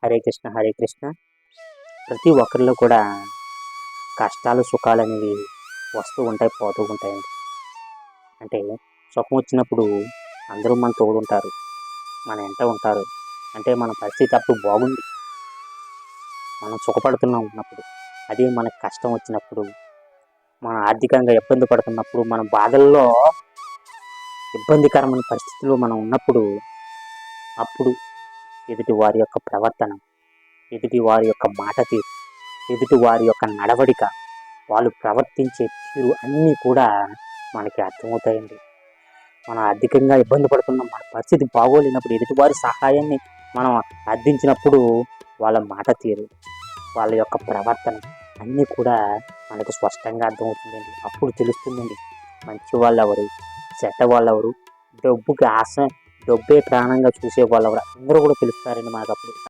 హరే కృష్ణ హరే కృష్ణ. ప్రతి ఒక్కరిలో కూడా కష్టాలు సుఖాలు అనేవి వస్తూ ఉంటాయి, పోతూ ఉంటాయండి. అంటే సుఖం వచ్చినప్పుడు అందరూ మన తోడుంటారు, మన వెంట ఉంటారు. అంటే మన పరిస్థితి అప్పుడు బాగుంది, మనం సుఖపడుతున్నాం ఉన్నప్పుడు. అదే మనకు కష్టం వచ్చినప్పుడు, మనం ఆర్థికంగా ఇబ్బంది పడుతున్నప్పుడు, మన బాధల్లో ఇబ్బందికరమైన పరిస్థితుల్లో మనం ఉన్నప్పుడు, అప్పుడు ఎదుటి వారి యొక్క ప్రవర్తన, ఎదుటి వారి యొక్క మాట తీరు, ఎదుటి వారి యొక్క నడవడిక, వాళ్ళు ప్రవర్తించే తీరు అన్నీ కూడా మనకి అర్థమవుతాయండి. మనం ఆర్థికంగా ఇబ్బంది పడుతున్నాం, మన పరిస్థితి బాగోలేనప్పుడు ఎదుటివారి సహాయాన్ని మనం అర్థించినప్పుడు వాళ్ళ మాట తీరు, వాళ్ళ యొక్క ప్రవర్తన అన్నీ కూడా మనకు స్పష్టంగా అర్థమవుతుందండి. అప్పుడు తెలుస్తుందండి మంచి వాళ్ళు ఎవరు, చెడ్డ వాళ్ళు ఎవరు, డబ్బుకి ఆశ, డబ్బే ప్రాణంగా చూసే వాళ్ళు ఎవరు, అందరూ కూడా తెలుస్తారండి మనకు అప్పుడు.